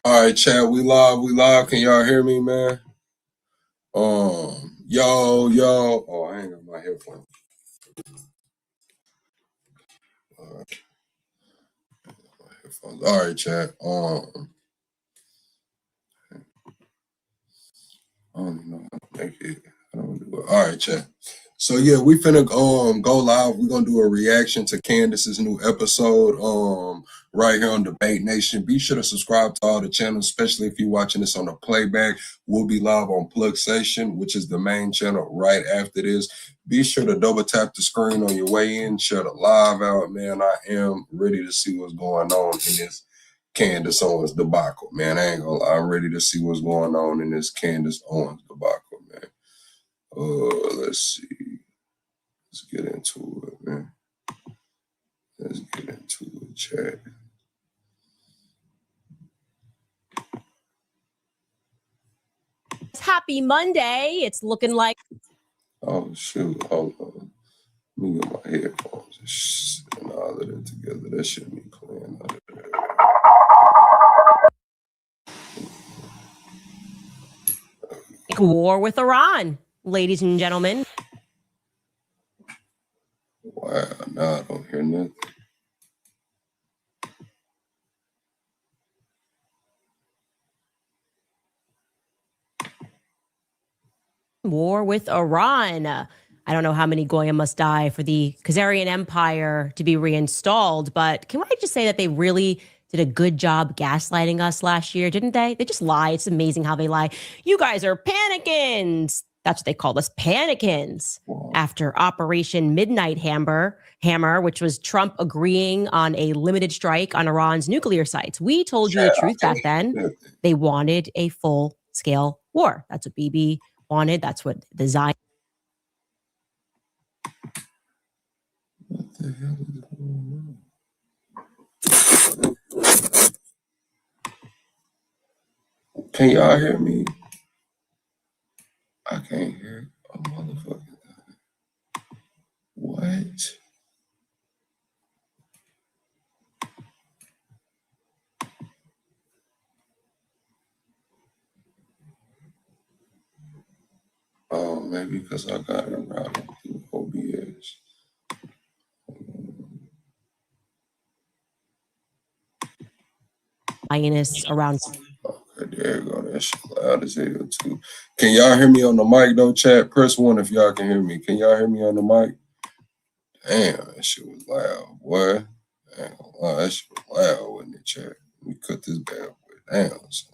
All right, chat. We live. Can y'all hear me, man? Yo. Oh, I ain't got my headphones. All right, my headphones. All right, chat. I don't even know how to make it. I don't do it. All right, chat. So yeah, we finna go live. We're gonna do a reaction to Candace's new episode right here on Debate Nation. Be sure to subscribe to all the channels, especially if you're watching this on the playback. We'll be live on Plug Station, which is the main channel right after this. Be sure to double tap the screen on your way in, share the live out, man. I am ready to see what's going on in this Candace Owens debacle, man. I ain't gonna lie. I'm ready to see what's going on in this Candace Owens debacle, man. Let's see. Let's get into it, man. Let's get into it, chat. Happy Monday. It's looking like. Oh, shoot. Hold on. Let me get my headphones and all of that together. That should be playing out of there. War with Iran, ladies and gentlemen. Wow, now I don't hear nothing. War with Iran. I don't know how many Goya must die for the Khazarian Empire to be reinstalled, but can I just say that they really did a good job gaslighting us last year, didn't they? They just lie. It's amazing how they lie. You guys are panicins. That's what they called us, panicins. After Operation Midnight Hammer, which was Trump agreeing on a limited strike on Iran's nuclear sites. We told you the truth back then. They wanted a full-scale war. That's what Bibi wanted. That's what the Zion. What the hell is going on? Can y'all hear me? I can't hear a motherfucking thing. What? Oh, maybe because I got it routed through OBS. Zionists around. Okay, there you go. That shit loud as hell too. Can y'all hear me on the mic though, chat? Press 1 if y'all can hear me. Can y'all hear me on the mic? Damn, that shit was loud, boy. Damn, wow, that shit was loud, wasn't it, chat? Let me cut this bad boy down. So.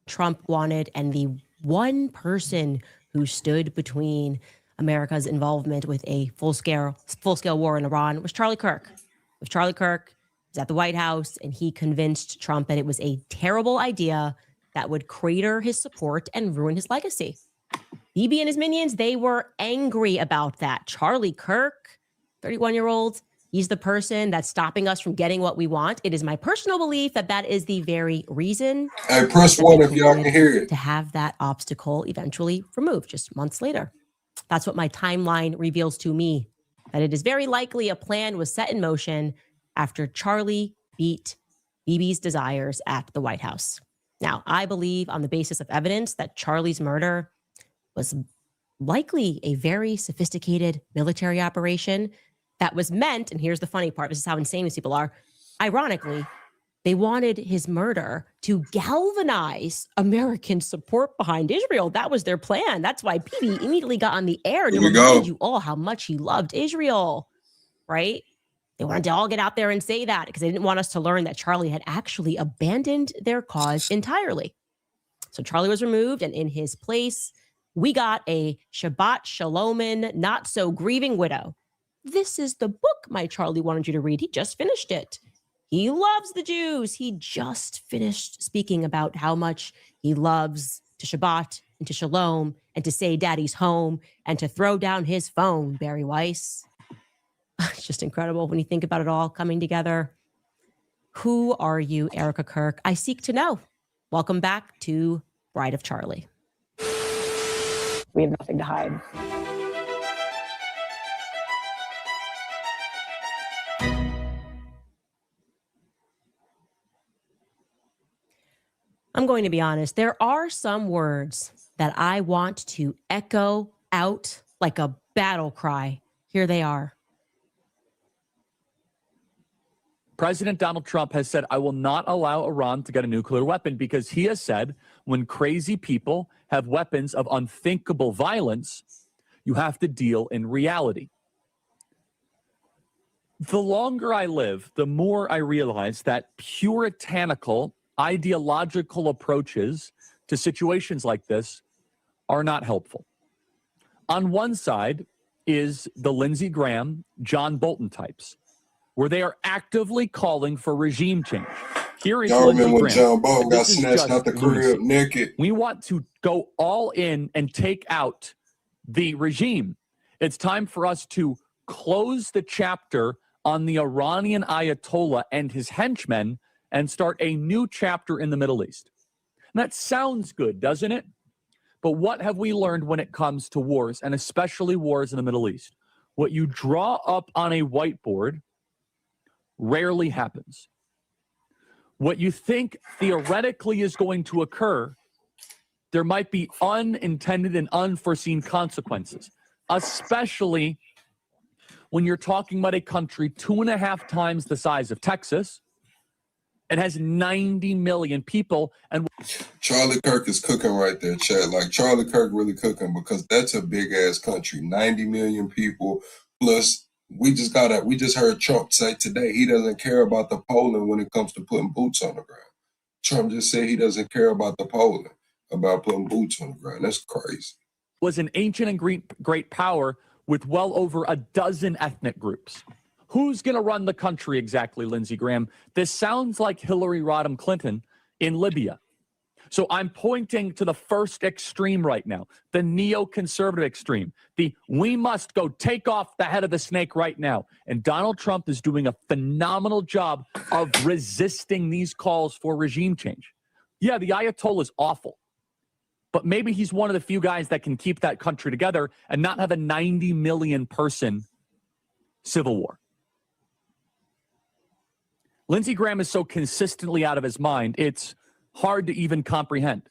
Trump wanted, and the one person who stood between America's involvement with a full-scale war in Iran was Charlie Kirk. If Charlie Kirk was at the White House and he convinced Trump that it was a terrible idea that would crater his support and ruin his legacy. Bibi and his minions, they were angry about that. Charlie Kirk, 31-year-old, he's the person that's stopping us from getting what we want. It is my personal belief that that is the very reason. Hey, press 1 if y'all can hear it. To have that obstacle eventually removed just months later. That's what my timeline reveals to me, that it is very likely a plan was set in motion after Charlie beat Bibi's desires at the White House. Now, I believe on the basis of evidence that Charlie's murder was likely a very sophisticated military operation that was meant, and here's the funny part, this is how insane these people are, ironically, they wanted his murder to galvanize American support behind Israel. That was their plan. That's why Bibi immediately got on the air to remind you all how much he loved Israel, right? They wanted to all get out there and say that because they didn't want us to learn that Charlie had actually abandoned their cause entirely. So Charlie was removed, and in his place, we got a Shabbat Shalomin, not so grieving widow. This is the book my Charlie wanted you to read. He just finished it. He loves the Jews. He just finished speaking about how much he loves to Shabbat and to Shalom and to say daddy's home and to throw down his phone, Barry Weiss. It's just incredible when you think about it all coming together. Who are you, Erica Kirk? I seek to know. Welcome back to Bride of Charlie. We have nothing to hide. I'm going to be honest. There are some words that I want to echo out like a battle cry. Here they are. President Donald Trump has said, I will not allow Iran to get a nuclear weapon because he has said when crazy people have weapons of unthinkable violence, you have to deal in reality. The longer I live, the more I realize that puritanical, ideological approaches to situations like this are not helpful. On one side is the Lindsey Graham, John Bolton types, where they are actively calling for regime change. Here is Y'all Lindsey remember when Graham. John Bolton got This is snatched just out the lunacy. crib naked? We want to go all in and take out the regime. It's time for us to close the chapter on the Iranian Ayatollah and his henchmen and start a new chapter in the Middle East. And that sounds good, doesn't it? But what have we learned when it comes to wars, and especially wars in the Middle East? What you draw up on a whiteboard rarely happens. What you think theoretically is going to occur, there might be unintended and unforeseen consequences, especially when you're talking about a country 2.5 times the size of Texas. It has 90 million people. And Charlie Kirk is cooking right there, chat. Like, Charlie Kirk really cooking, because that's a big-ass country. 90 million people. Plus, we just heard Trump say today he doesn't care about the polling when it comes to putting boots on the ground. Trump just said he doesn't care about the polling, about putting boots on the ground. That's crazy. Was an ancient and great power with well over a dozen ethnic groups. Who's going to run the country exactly, Lindsey Graham? This sounds like Hillary Rodham Clinton in Libya. So I'm pointing to the first extreme right now, the neoconservative extreme. We must go take off the head of the snake right now. And Donald Trump is doing a phenomenal job of resisting these calls for regime change. Yeah, the Ayatollah is awful, but maybe he's one of the few guys that can keep that country together and not have a 90 million person civil war. Lindsey Graham is so consistently out of his mind, it's hard to even comprehend.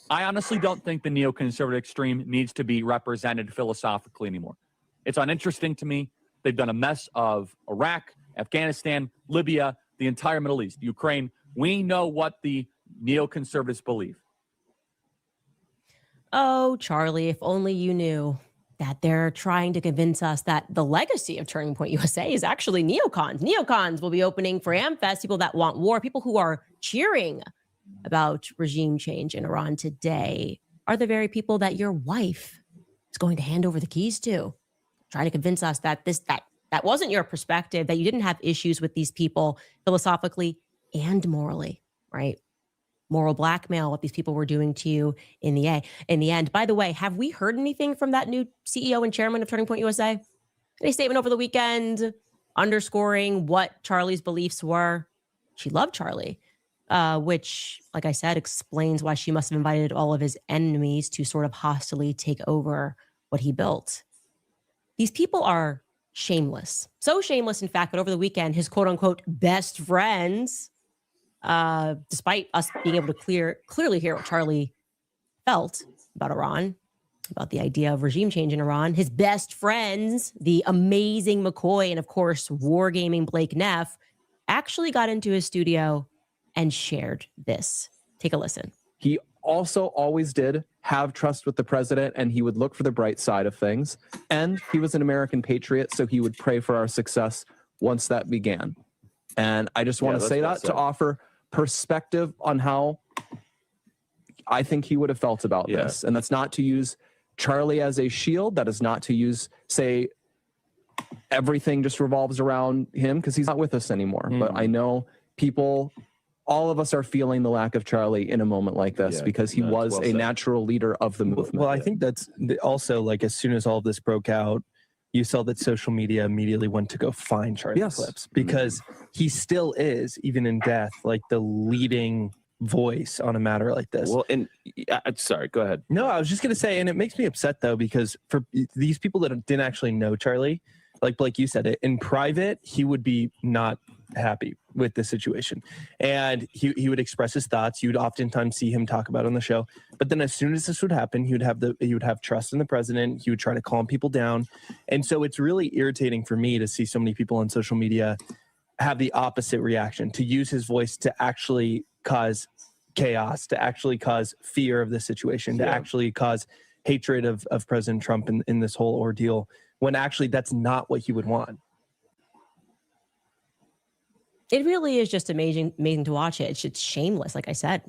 I honestly don't think the neoconservative extreme needs to be represented philosophically anymore. It's uninteresting to me. They've done a mess of Iraq, Afghanistan, Libya, the entire Middle East, Ukraine. We know what the neoconservatives believe. Oh, Charlie, if only you knew that they're trying to convince us that the legacy of Turning Point USA is actually neocons. Neocons will be opening for AmFest, people that want war, people who are cheering about regime change in Iran today are the very people that your wife is going to hand over the keys to. Trying to convince us that that wasn't your perspective, that you didn't have issues with these people philosophically and morally, right? Moral blackmail, what these people were doing to you in the end. By the way, have we heard anything from that new CEO and chairman of Turning Point USA? Any statement over the weekend underscoring what Charlie's beliefs were? She loved Charlie, which, like I said, explains why she must have invited all of his enemies to sort of hostilely take over what he built. These people are shameless. So shameless, in fact, that over the weekend, his quote-unquote best friends, despite us being able to clearly hear what Charlie felt about Iran, about the idea of regime change in Iran, his best friends, the amazing McCoy and, of course, wargaming Blake Neff, actually got into his studio and shared this. Take a listen. He also always did have trust with the president, and he would look for the bright side of things. And he was an American patriot, so he would pray for our success once that began. And I just want to say that to offer perspective on how I think he would have felt about this. And that's not to use Charlie as a shield. That is not to say everything just revolves around him, because he's not with us anymore. But I know all of us are feeling the lack of Charlie in a moment like this, because he was a natural leader of the movement. Well, I think that's also, like, as soon as all of this broke out, you saw that social media immediately went to go find Charlie clips, because he still is, even in death, like the leading voice on a matter like this. Well, and sorry, go ahead. No, I was just going to say, and it makes me upset, though, because for these people that didn't actually know Charlie, like Blake, you said it, in private, he would be not happy with the situation. And he would express his thoughts. You would oftentimes see him talk about it on the show. But then as soon as this would happen, he would have trust in the president. He would try to calm people down. And so it's really irritating for me to see so many people on social media have the opposite reaction, to use his voice to actually cause chaos, to actually cause fear of the situation, to actually cause hatred of President Trump in this whole ordeal, when actually that's not what he would want. It really is just amazing to watch it. It's just shameless. Like I said,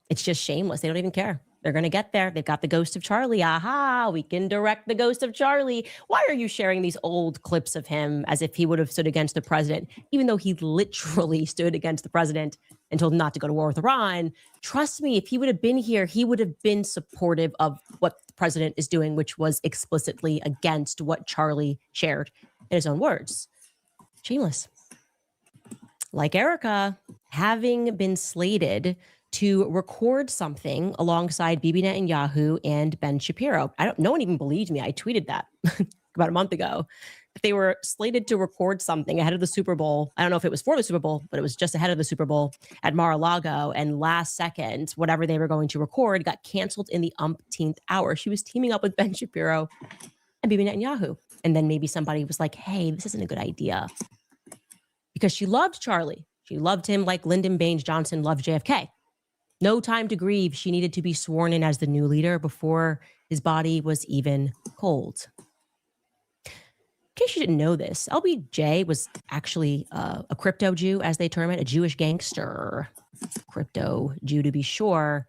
it's just shameless. They don't even care. They're going to get there. They've got the ghost of Charlie. Aha, we can direct the ghost of Charlie. Why are you sharing these old clips of him as if he would have stood against the president, even though he literally stood against the president and told him not to go to war with Iran? Trust me, if he would have been here, he would have been supportive of what the president is doing, which was explicitly against what Charlie shared in his own words. Shameless. Like Erica, having been slated to record something alongside Bibi Netanyahu and Ben Shapiro. No one even believed me. I tweeted that about a month ago. They were slated to record something ahead of the Super Bowl. I don't know if it was for the Super Bowl, but it was just ahead of the Super Bowl at Mar-a-Lago. And last second, whatever they were going to record got canceled in the umpteenth hour. She was teaming up with Ben Shapiro and Bibi Netanyahu. And then maybe somebody was like, hey, this isn't a good idea. Because she loved Charlie. She loved him like Lyndon Baines Johnson loved JFK. No time to grieve. She needed to be sworn in as the new leader before his body was even cold. In case you didn't know this, LBJ was actually a crypto Jew, as they term it, a Jewish gangster. Crypto Jew, to be sure.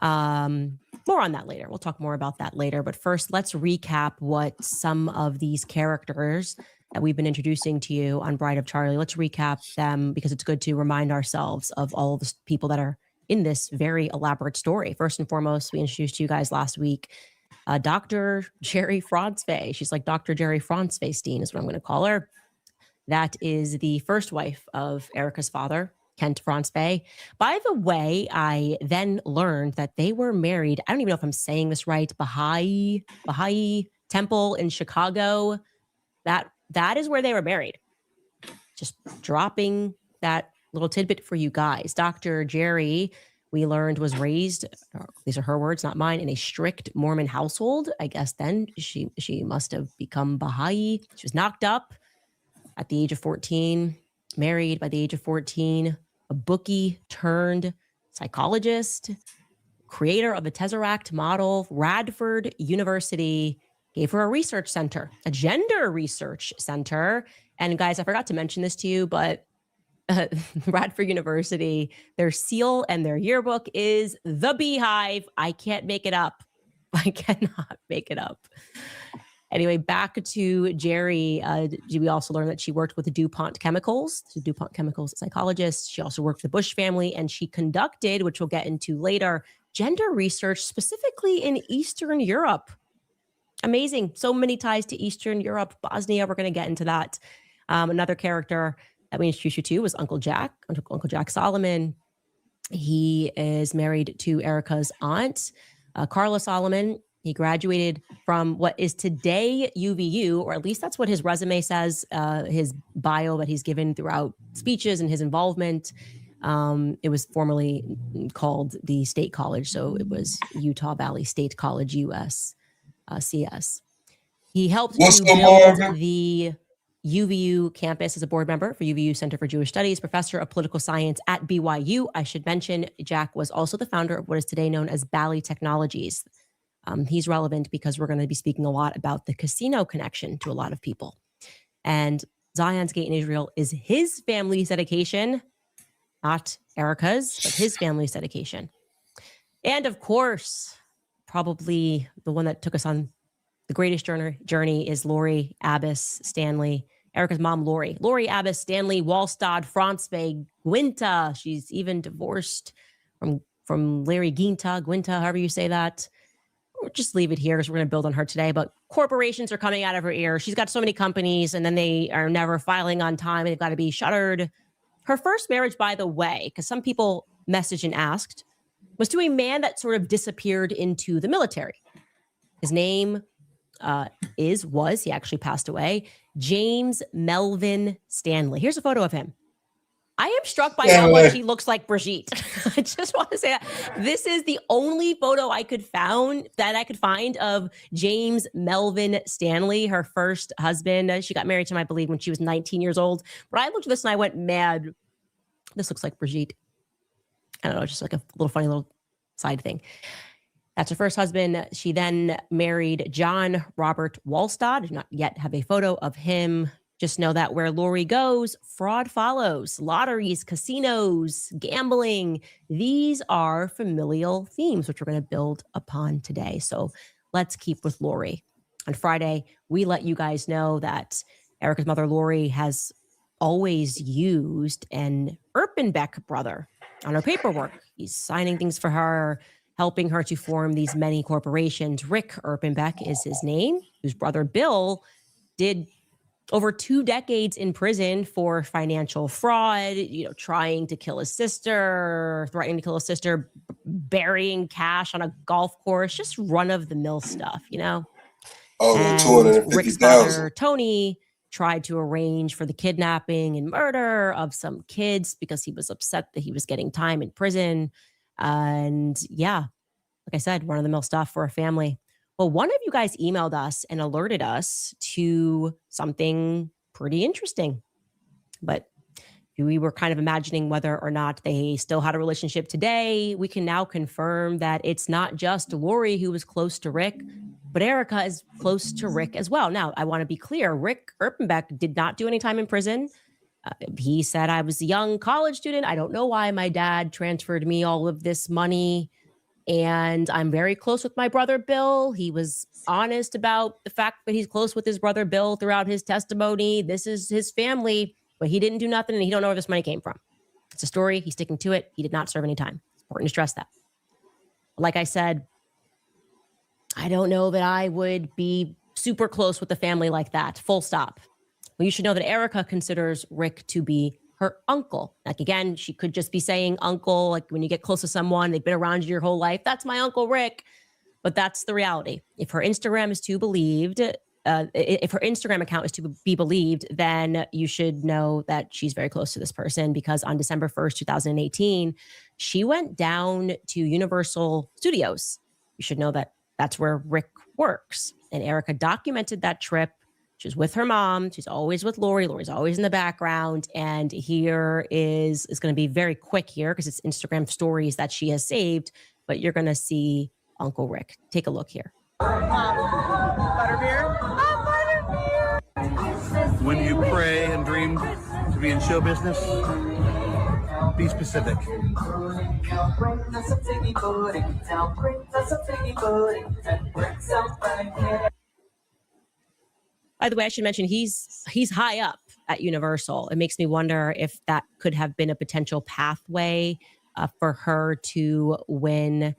More on that later. We'll talk more about that later. But first, let's recap what some of these characters that we've been introducing to you on Bride of Charlie. Let's recap them because it's good to remind ourselves of all of the people that are in this very elaborate story. First and foremost, we introduced you guys last week, Dr. Jerry Franzfey. She's like Dr. Jerry Franzfey-Steen is what I'm going to call her. That is the first wife of Erica's father, Kent Franzfey. By the way, I then learned that they were married. I don't even know if I'm saying this right. Baha'i Temple in Chicago. That is where they were married. Just dropping that little tidbit for you guys. Dr. Jerry, we learned, was raised, these are her words, not mine, in a strict Mormon household. I guess then she must have become Baha'i. She was knocked up at the age of 14, married by the age of 14, a bookie turned psychologist, creator of the Tesseract model. Radford University gave her a research center, a gender research center. And guys, I forgot to mention this to you, but Radford University, their seal and their yearbook is the Beehive. I can't make it up. I cannot make it up. Anyway, back to Jerry. We also learned that she worked with the DuPont Chemicals, psychologist. She also worked with the Bush family, and she conducted, which we'll get into later, gender research specifically in Eastern Europe. Amazing. So many ties to Eastern Europe, Bosnia. We're going to get into that. Another character that we introduced you to was Uncle Jack Solomon. He is married to Erica's aunt, Carla Solomon. He graduated from what is today UVU, or at least that's what his resume says, his bio that he's given throughout speeches and his involvement. It was formerly called the State College, so it was Utah Valley State College, CS. He helped to build the UVU campus as a board member for UVU Center for Jewish Studies, professor of political science at BYU. I should mention Jack was also the founder of what is today known as Bally Technologies. He's relevant because we're going to be speaking a lot about the casino connection to a lot of people. And Zion's Gate in Israel is his family's dedication, not Erica's, but his family's dedication. And of course, probably the one that took us on the greatest journey is Lori Abbas Stanley, Erica's mom, Lori Abbas Stanley Wallstad Franzfey Gwinta. She's even divorced from Larry Gwinta, however you say that. We'll just leave it here because we're going to build on her today. But corporations are coming out of her ear. She's got so many companies, and then they are never filing on time. They've got to be shuttered. Her first marriage, by the way, because some people messaged and asked, was to a man that sort of disappeared into the military. His name he actually passed away, James Melvin Stanley. Here's a photo of him. I am struck by Yeah, how man. much he looks like Brigitte. I just want to say that this is the only photo I could find of James Melvin Stanley, her first husband. She got married to him, I believe, when she was 19 years old. But I looked at this and I went, mad. This looks like Brigitte. I don't know, just like a little funny little side thing. That's her first husband. She then married John Robert Wallstad. I do not yet have a photo of him. Just know that where Lori goes, fraud follows. Lotteries, casinos, gambling. These are familial themes, which we're going to build upon today. So let's keep with Lori. On Friday, we let you guys know that Erica's mother, Lori, has always used an Erpenbeck brother on her paperwork. He's signing things for her, helping her to form these many corporations. Rick Erpenbeck is his name, whose brother Bill did over 2 decades in prison for financial fraud, trying to kill his sister, threatening to kill his sister, burying cash on a golf course, just run-of-the-mill stuff, Oh, And Rick's 250,000. father, Tony, tried to arrange for the kidnapping and murder of some kids because he was upset that he was getting time in prison. And yeah, like I said, run-of-the-mill stuff for a family. Well, one of you guys emailed us and alerted us to something pretty interesting. But we were kind of imagining whether or not they still had a relationship today. We can now confirm that it's not just Lori who was close to Rick, but Erica is close to Rick as well. Now, I want to be clear. Rick Erpenbeck did not do any time in prison. He said, I was a young college student. I don't know why my dad transferred me all of this money. And I'm very close with my brother, Bill. He was honest about the fact that he's close with his brother, Bill, throughout his testimony. This is his family, but he didn't do nothing and he don't know where this money came from. It's a story. He's sticking to it. He did not serve any time. It's important to stress that. Like I said, I don't know that I would be super close with a family like that. Full stop. Well, you should know that Erica considers Rick to be her uncle. Like, again, she could just be saying uncle, like when you get close to someone, they've been around you your whole life. That's my Uncle Rick. But that's the reality. If her Instagram is to believed, if her Instagram account is to be believed, then you should know that she's very close to this person, because on December 1st, 2018, she went down to Universal Studios. You should know that that's where Rick works. And Erica documented that trip. She's with her mom. She's always with Lori. Lori's always in the background. And here is going to be very quick here because it's Instagram stories that she has saved. But you're going to see Uncle Rick. Take a look here. Butterbeer? When you pray and dream to be in show business, be specific. By the way, I should mention he's high up at Universal. It makes me wonder if that could have been a potential pathway for her to win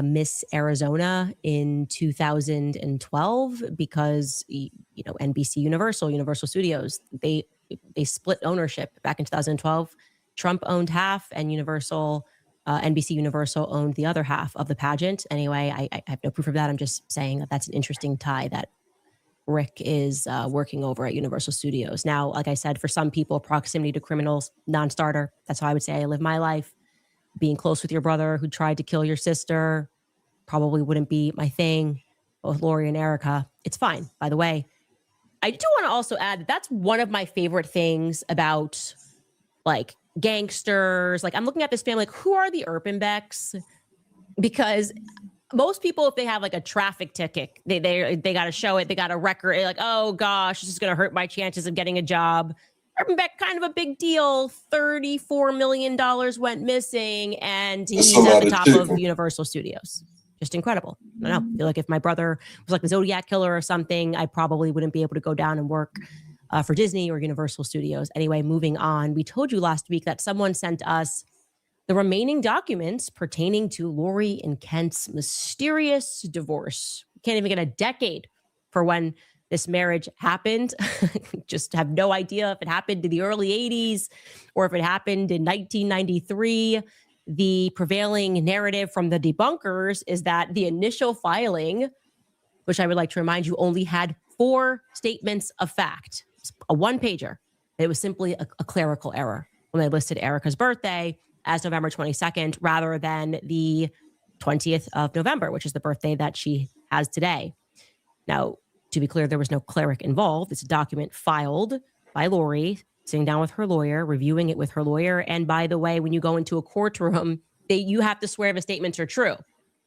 Miss Arizona in 2012, because NBC Universal Studios, they split ownership back in 2012. Trump owned half, and NBC Universal owned the other half of the pageant. Anyway, I have no proof of that. I'm just saying that that's an interesting tie that Rick is working over at Universal Studios. Now, like I said, for some people, proximity to criminals, non-starter. That's how I would say I live my life. Being close with your brother who tried to kill your sister probably wouldn't be my thing. But with Lori and Erica, it's fine. By the way, I do want to also add that that's one of my favorite things about like gangsters. Like, I'm looking at this family, like, who are the Erpenbecks? Because most people, if they have like a traffic ticket, they got to show it. They got a record. Like, oh gosh, this is going to hurt my chances of getting a job. Erpenbeck, kind of a big deal. $34 million went missing, and he's at the top of Universal Studios. Just incredible. I don't know. I feel like if my brother was like the Zodiac Killer or something, I probably wouldn't be able to go down and work for Disney or Universal Studios. Anyway, moving on. We told you last week that someone sent us the remaining documents pertaining to Lori and Kent's mysterious divorce. We can't even get a decade for when this marriage happened. Just have no idea if it happened in the early 80s or if it happened in 1993. The prevailing narrative from the debunkers is that the initial filing, which I would like to remind you, only had 4 statements of fact, a one-pager. It was simply a clerical error. when they listed Erica's birthday as November 22nd rather than the 20th of November, which is the birthday that she has today. Now, to be clear, there was no cleric involved. It's a document filed by Lori, sitting down with her lawyer, reviewing it with her lawyer. And by the way, when you go into a courtroom, you have to swear the statements are true.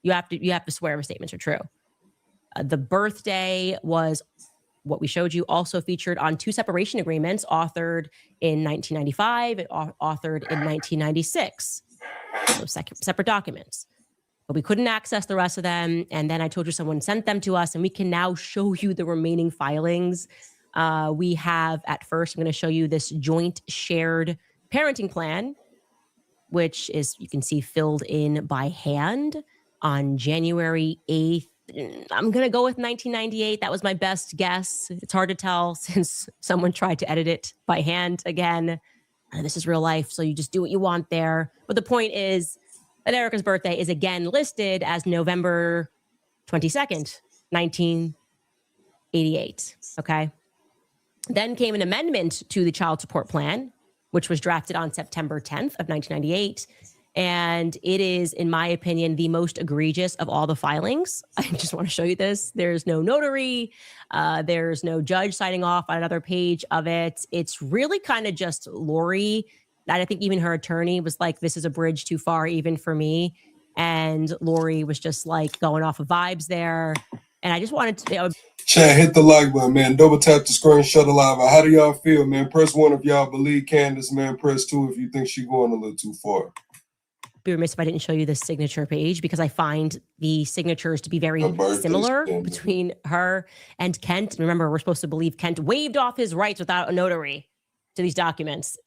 You have to swear the statements are true. The birthday was what we showed you, also featured on 2 separation agreements authored in 1995 and authored in 1996. So separate documents. But we couldn't access the rest of them. And then I told you someone sent them to us, and we can now show you the remaining filings. We have, at first, I'm going to show you this joint shared parenting plan, which is, you can see, filled in by hand on January 8th. I'm going to go with 1998. That was my best guess. It's hard to tell since someone tried to edit it by hand again. And this is real life, so you just do what you want there. But the point is that Erica's birthday is again listed as November 22nd, 1988. Okay. Then came an amendment to the child support plan, which was drafted on September 10th of 1998. And it is, in my opinion, the most egregious of all the filings. I just want to show you this. There's no notary. There's no judge signing off on another page of it. It's really kind of just Lori. And I think even her attorney was like, this is a bridge too far even for me. And Lori was just like going off of vibes there. And I just wanted to... Chat, hit the like button, man. Double tap the screen, shut the live. How do y'all feel, man? Press 1 if y'all believe Candace, man. Press 2 if you think she's going a little too far. Be remiss if I didn't show you the signature page, because I find the signatures to be very similar between her and Kent. Remember, we're supposed to believe Kent waived off his rights without a notary to these documents.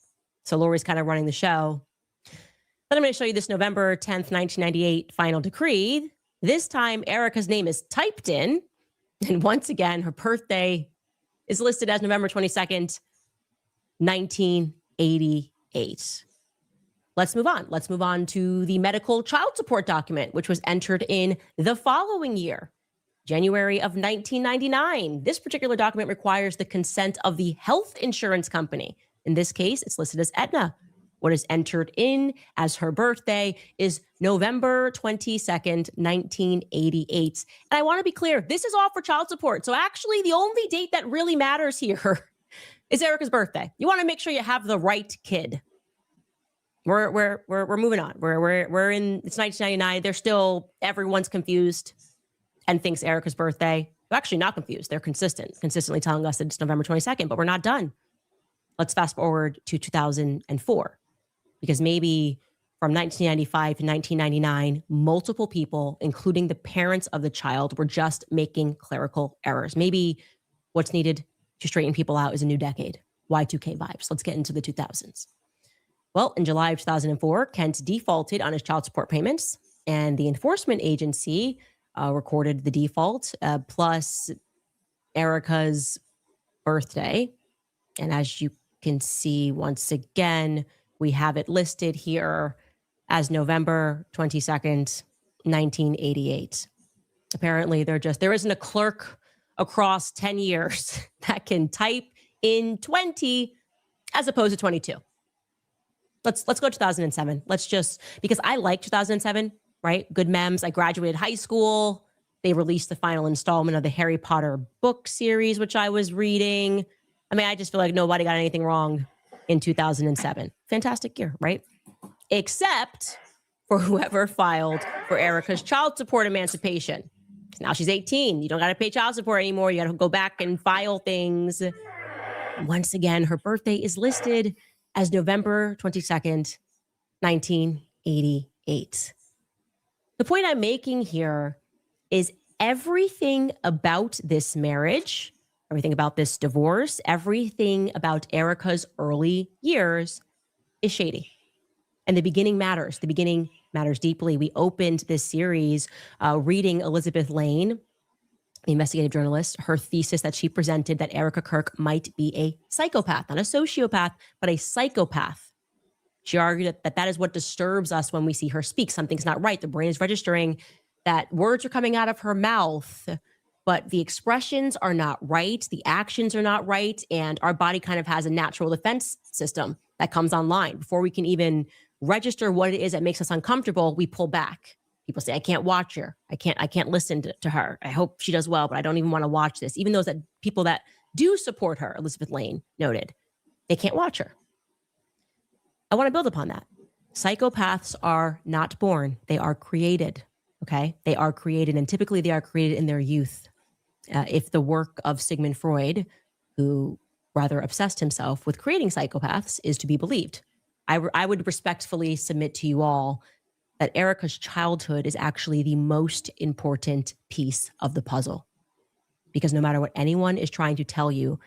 So Lori's kind of running the show. Then I'm going to show you this November 10th, 1998 final decree. This time, Erica's name is typed in. And once again, her birthday is listed as November 22nd, 1988. Let's move on. Let's move on to the medical child support document, which was entered in the following year, January of 1999. This particular document requires the consent of the health insurance company. In this case, it's listed as Aetna. What is entered in as her birthday is November 22nd, 1988. And I want to be clear, this is all for child support. So actually, the only date that really matters here is Erica's birthday. You want to make sure you have the right kid. We're moving on. We're in, it's 1999. They're still, everyone's confused and thinks Erica's birthday. They're actually not confused. They're consistently telling us that it's November 22nd, but we're not done. Let's fast forward to 2004, because maybe from 1995 to 1999, multiple people, including the parents of the child, were just making clerical errors. Maybe what's needed to straighten people out is a new decade. Y2K vibes. Let's get into the 2000s. Well, in July of 2004, Kent defaulted on his child support payments, and the enforcement agency recorded the default plus Erica's birthday. And as you can see, once again, we have it listed here as November 22nd, 1988. Apparently, there isn't a clerk across 10 years that can type in 20 as opposed to 22. Let's go 2007. Let's just, because I like 2007, right? Good memes. I graduated high school. They released the final installment of the Harry Potter book series, which I was reading. I mean, I just feel like nobody got anything wrong in 2007. Fantastic year, right? Except for whoever filed for Erica's child support emancipation. Now she's 18. You don't got to pay child support anymore. You got to go back and file things. Once again, her birthday is listed as November 22nd, 1988. The point I'm making here is everything about this marriage, everything about this divorce, everything about Erica's early years is shady. And the beginning matters. The beginning matters deeply. We opened this series reading Elizabeth Lane, the investigative journalist, her thesis that she presented that Erica Kirk might be a psychopath, not a sociopath, but a psychopath. She argued that is what disturbs us when we see her speak. Something's not right. The brain is registering that words are coming out of her mouth, but the expressions are not right. The actions are not right. And our body kind of has a natural defense system that comes online. Before we can even register what it is that makes us uncomfortable, we pull back. People say, I can't watch her. I can't listen to her. I hope she does well, but I don't even want to watch this. Even those people that do support her, Elizabeth Lane noted, they can't watch her. I want to build upon that. Psychopaths are not born. They are created. Okay. They are created, and typically they are created in their youth. If the work of Sigmund Freud, who rather obsessed himself with creating psychopaths, is to be believed, I would respectfully submit to you all that Erica's childhood is actually the most important piece of the puzzle. Because no matter what anyone is trying to tell you,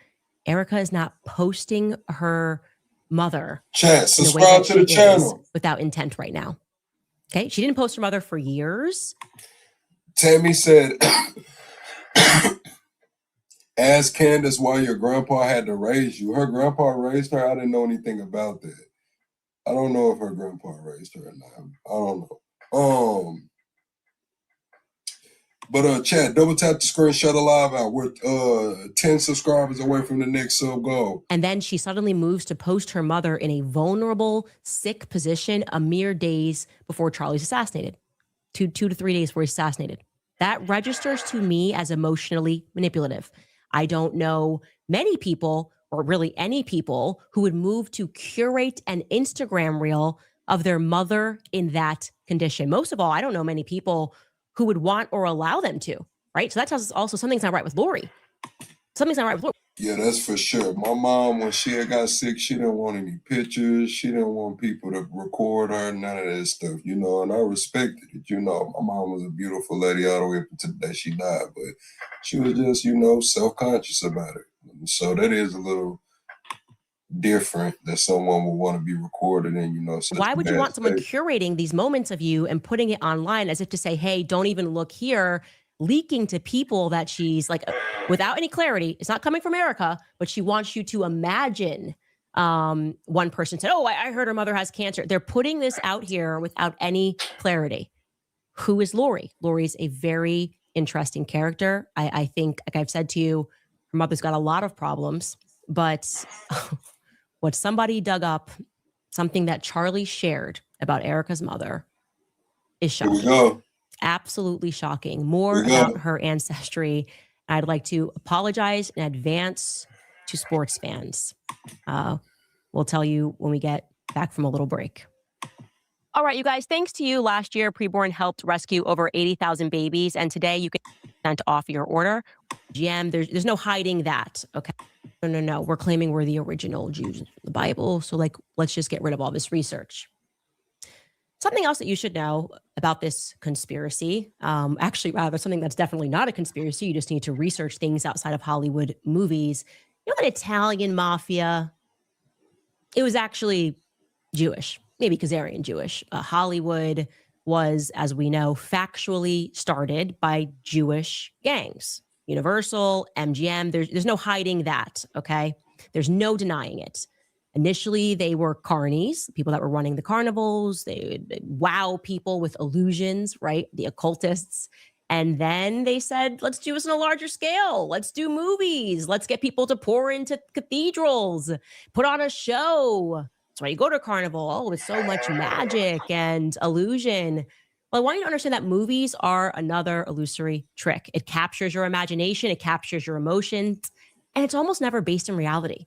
Erica is not posting her mother Chat, subscribe to the channel without intent right now. Okay, she didn't post her mother for years. Tammy said, ask Candace why your grandpa had to raise you. Her grandpa raised her. I didn't know anything about that. I don't know if her grandpa raised her or not. I don't know. But chat, double tap the screen, shut the live out. We're 10 subscribers away from the next sub goal. And then she suddenly moves to post her mother in a vulnerable, sick position a mere days before Charlie's assassinated. Two to 3 days before he's assassinated. That registers to me as emotionally manipulative. I don't know many people, or really any people, who would move to curate an Instagram reel of their mother in that condition. Most of all, I don't know many people who would want or allow them to, right? So that tells us also something's not right with Lori. Something's not right with Lori. Yeah, that's for sure. My mom, when she had got sick, she didn't want any pictures. She didn't want people to record her, none of that stuff, you know, and I respected it. You know, my mom was a beautiful lady all the way up until the day she died, but she was just, you know, self-conscious about it. So that is a little different that someone would want to be recorded and, you know. Why would you want someone curating these moments of you and putting it online as if to say, hey, don't even look here, leaking to people that she's like, without any clarity, it's not coming from Erica, but she wants you to imagine. One person said, oh, I heard her mother has cancer. They're putting this out here without any clarity. Who is Lori? Lori's a very interesting character. I think, like I've said to you, her mother's got a lot of problems, but what somebody dug up, something that Charlie shared about Erica's mother, is shocking. Here we go. Absolutely shocking. More about her ancestry. I'd like to apologize in advance to sports fans. We'll tell you when we get back from a little break. All right, you guys, thanks to you, last year, Preborn helped rescue over 80,000 babies, and today you can send off your order. GM, there's no hiding that, okay? No. We're claiming we're the original Jews in the Bible, so like, let's just get rid of all this research. Something else that you should know about this conspiracy, actually, rather, something that's definitely not a conspiracy, you just need to research things outside of Hollywood movies. You know, that Italian mafia, it was actually Jewish, maybe Khazarian Jewish. Hollywood was, as we know, factually started by Jewish gangs. Universal, MGM, there's no hiding that, okay? There's no denying it. Initially, they were carnies, people that were running the carnivals. They would wow people with illusions, right? The occultists. And then they said, let's do this on a larger scale. Let's do movies. Let's get people to pour into cathedrals, put on a show. That's why you go to carnival. Oh, it's so much magic and illusion. Well, I want you to understand that movies are another illusory trick. It captures your imagination, it captures your emotions, and it's almost never based in reality.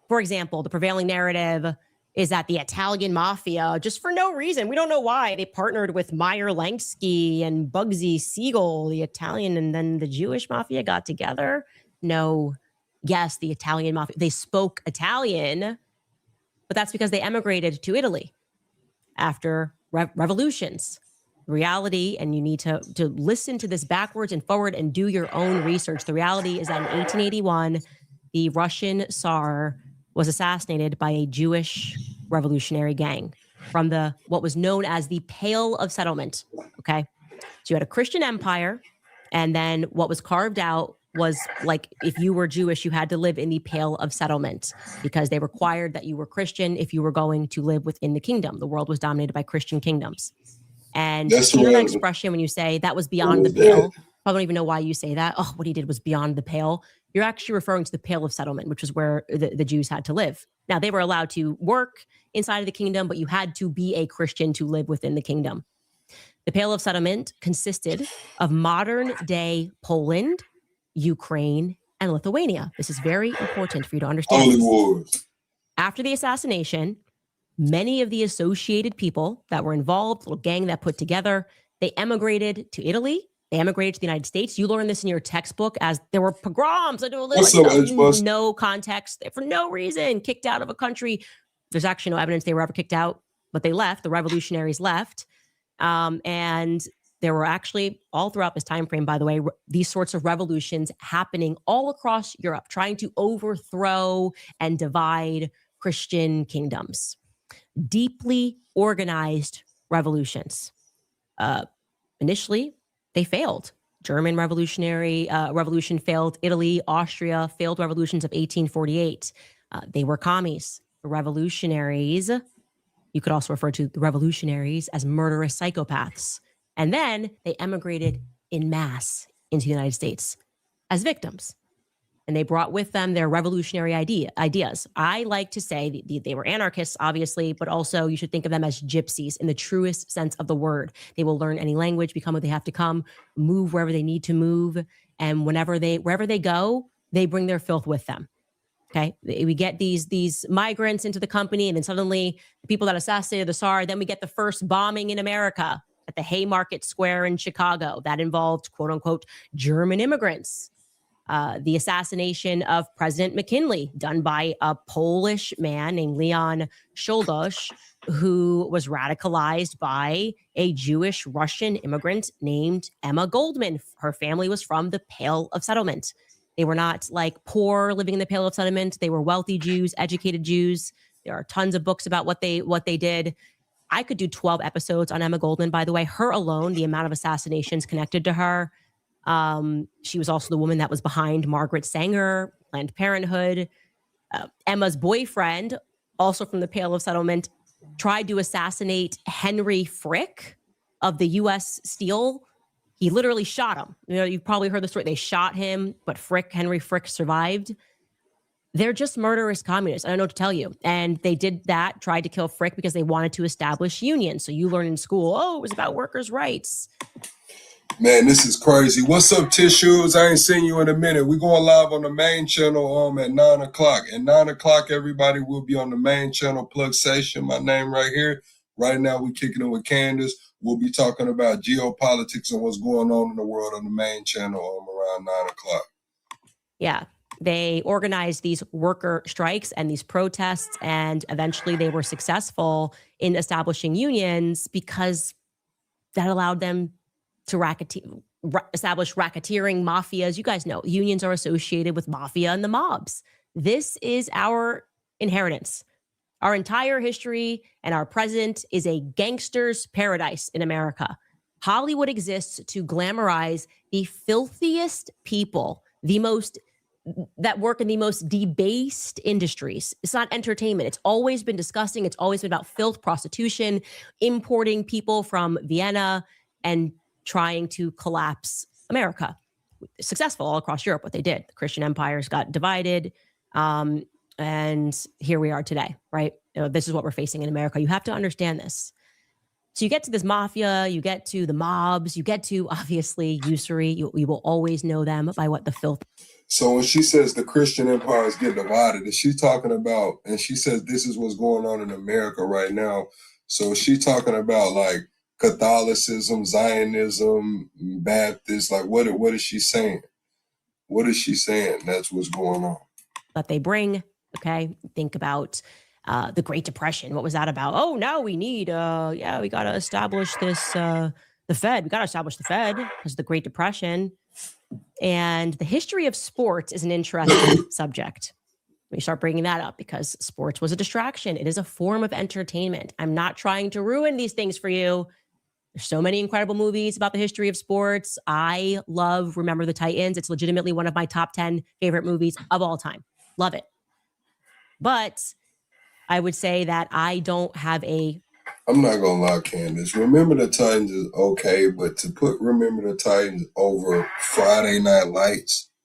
For example, the prevailing narrative is that the Italian mafia, just for no reason, we don't know why, they partnered with Meyer Lansky and Bugsy Siegel, the Italian, and then the Jewish mafia got together. No, yes, the Italian mafia, they spoke Italian, but that's because they emigrated to Italy after revolutions. Reality, and you need to listen to this backwards and forward and do your own research. The reality is that in 1881, the Russian Tsar was assassinated by a Jewish revolutionary gang from what was known as the Pale of Settlement, okay? So you had a Christian empire, and then what was carved out was like, if you were Jewish, you had to live in the Pale of Settlement because they required that you were Christian if you were going to live within the kingdom. The world was dominated by Christian kingdoms. And you know that expression when you say that was beyond the pale? I don't even know why you say that. Oh, what he did was beyond the pale. you're actually referring to the Pale of Settlement, which was where the Jews had to live. Now, they were allowed to work inside of the kingdom, but you had to be a Christian to live within the kingdom. The Pale of Settlement consisted of modern-day Poland, Ukraine, and Lithuania. This is very important for you to understand. Holy wars. After the assassination, many of the associated people that were involved, little gang that put together, they emigrated to Italy. They emigrated to the United States. You learn this in your textbook as there were pogroms. No context for no reason, kicked out of a country. There's actually no evidence they were ever kicked out, but they left. The revolutionaries left. And there were actually all throughout this time frame, by the way, these sorts of revolutions happening all across Europe, trying to overthrow and divide Christian kingdoms. Deeply organized revolutions. Initially, they failed. German revolution failed. Italy, Austria, failed revolutions of 1848. They were commies. The revolutionaries, you could also refer to the revolutionaries as murderous psychopaths. And then they emigrated in mass into the United States as victims. And they brought with them their revolutionary ideas. I like to say they were anarchists, obviously, but also you should think of them as gypsies in the truest sense of the word. They will learn any language, become what they have to come, move wherever they need to move. And wherever they go, they bring their filth with them. Okay, we get these migrants into the company, and then suddenly the people that assassinated the Tsar, then we get the first bombing in America at the Haymarket Square in Chicago. That involved, quote unquote, German immigrants. The assassination of President McKinley, done by a Polish man named Leon Czolgosz, who was radicalized by a Jewish Russian immigrant named Emma Goldman. Her family was from the Pale of Settlement. They were not like poor living in the Pale of Settlement. They were wealthy Jews, educated Jews. There are tons of books about what they did. I could do 12 episodes on Emma Goldman, by the way. Her alone, the amount of assassinations connected to her. She was also the woman that was behind Margaret Sanger, Planned Parenthood. Emma's boyfriend, also from the Pale of Settlement, tried to assassinate Henry Frick of the U.S. Steel. He literally shot him. You know, you've probably heard the story. They shot him, but Henry Frick survived. They're just murderous communists. I don't know what to tell you. And they did that, tried to kill Frick because they wanted to establish unions. So you learn in school, it was about workers' rights. Man, this is crazy. What's up, Tissues? I ain't seen you in a minute. We're going live on the main channel at 9 o'clock. At 9 o'clock, everybody will be on the main channel, Plug Station. My name right here. Right now, we're kicking it with Candace. We'll be talking about geopolitics and what's going on in the world on the main channel around 9 o'clock. Yeah. They organized these worker strikes and these protests, and eventually they were successful in establishing unions because that allowed them to establish racketeering mafias. You guys know unions are associated with mafia and the mobs. This is our inheritance. Our entire history and our present is a gangster's paradise in America. Hollywood exists to glamorize the filthiest people, that work in the most debased industries. It's not entertainment. It's always been disgusting. It's always been about filth, prostitution, importing people from Vienna and trying to collapse America. Successful all across Europe, what they did. The Christian empires got divided. And here we are today, right? This is what we're facing in America. You have to understand this. So you get to this mafia, you get to the mobs, you get to, obviously, usury. You will always know them by what the filth. So when she says the Christian empires get divided, is she talking about, and she says this is what's going on in America right now. So is she talking about like Catholicism, Zionism, Baptist? Like what is she saying? What is she saying? That's what's going on. That they bring. Okay, think about the Great Depression. What was that about? Oh, now we need, we got to establish this, the Fed. We got to establish the Fed because of the Great Depression. And the history of sports is an interesting subject. We start bringing that up because sports was a distraction. It is a form of entertainment. I'm not trying to ruin these things for you. There's so many incredible movies about the history of sports. I love Remember the Titans. It's legitimately one of my top 10 favorite movies of all time. Love it. But I would say that I don't have I'm not going to lie, Candace. Remember the Titans is okay, but to put Remember the Titans over Friday Night Lights,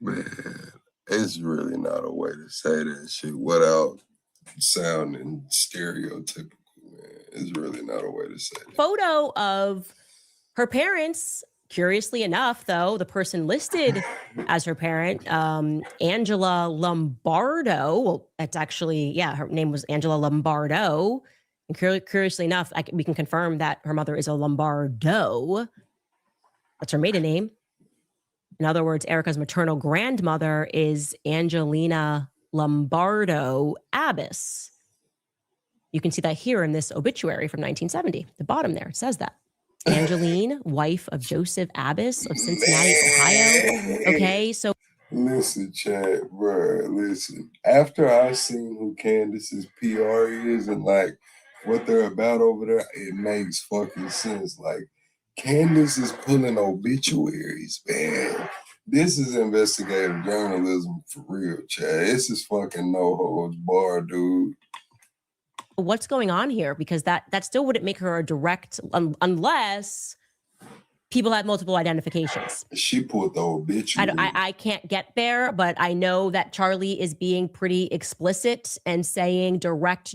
Man, it's really not a way to say that shit without sounding stereotypical, man. It's really not a way to say that. Photo of her parents. Curiously enough, though, the person listed as her parent, Angela Lombardo. Well, that's actually, yeah, her name was Angela Lombardo. And curiously enough, we can confirm that her mother is a Lombardo. That's her maiden name. In other words, Erica's maternal grandmother is Angelina Lombardo Abbas. You can see that here in this obituary from 1970. The bottom there, it says that. Angeline, wife of Joseph Abbas of Cincinnati, Ohio. Okay, so Listen, Chad, bro, listen. After I seen who Candace's PR is and like what they're about over there, it makes fucking sense. Like Candace is pulling obituaries, man. This is investigative journalism for real, Chad. This is fucking no holds bar, dude. what's going on here? Because that still wouldn't make her a direct, unless people have multiple identifications. She pulled the obituary. I can't get there, but I know that Charlie is being pretty explicit and saying direct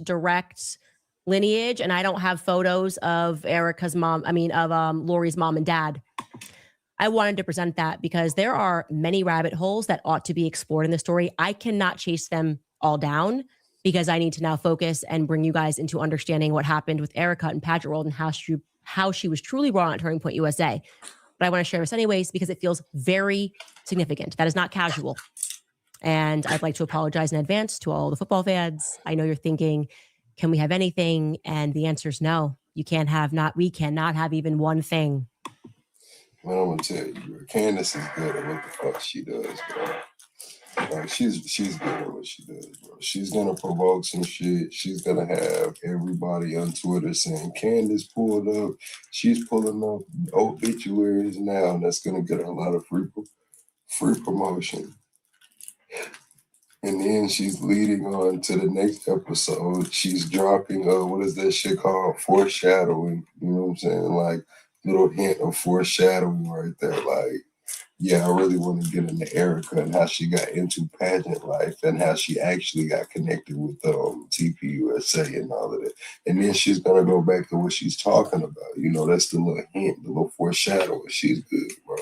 lineage, and I don't have photos of Erica's mom. I mean, of Lori's mom and dad. I wanted to present that because there are many rabbit holes that ought to be explored in the story. I cannot chase them all down because I need to now focus and bring you guys into understanding what happened with Erica and Pageant World and how she was truly brought on Turning Point USA. But I want to share this anyways because it feels very significant. That is not casual. And I'd like to apologize in advance to all the football fans. I know you're thinking, can we have anything? And the answer is no. We cannot have even one thing. Well, I'm gonna tell you, bro, Candace is good at what the fuck she does, bro. Like she's good at what she does, bro. She's gonna provoke some shit. She's gonna have everybody on Twitter saying Candace pulled up. She's pulling up obituaries now, and that's gonna get her a lot of free promotion. And then she's leading on to the next episode. She's dropping what is that shit called? Foreshadowing. You know what I'm saying? Like little hint of foreshadowing right there. Like, yeah, I really want to get into Erica and how she got into pageant life and how she actually got connected with TPUSA and all of that. And then she's gonna go back to what she's talking about. You know, that's the little hint, the little foreshadowing. She's good, bro.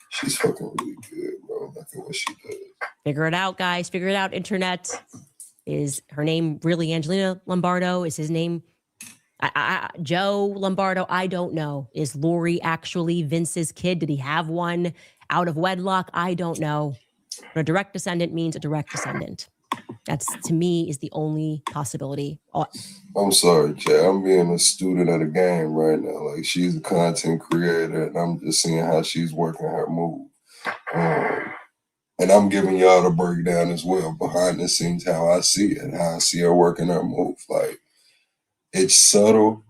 She's fucking really good, bro. Look at what she does. Figure it out, guys. Figure it out, internet. Is her name really Angelina Lombardo? Is his name Joe Lombardo? I don't know. Is Lori actually Vince's kid? Did he have one out of wedlock? I don't know. But a direct descendant means a direct descendant. That's, to me, is the only possibility. I'm sorry, Chad. I'm being a student of the game right now. Like, she's a content creator, and I'm just seeing how she's working her move. And I'm giving y'all the breakdown as well, behind the scenes, how I see it, how I see her working her move. Like, it's subtle.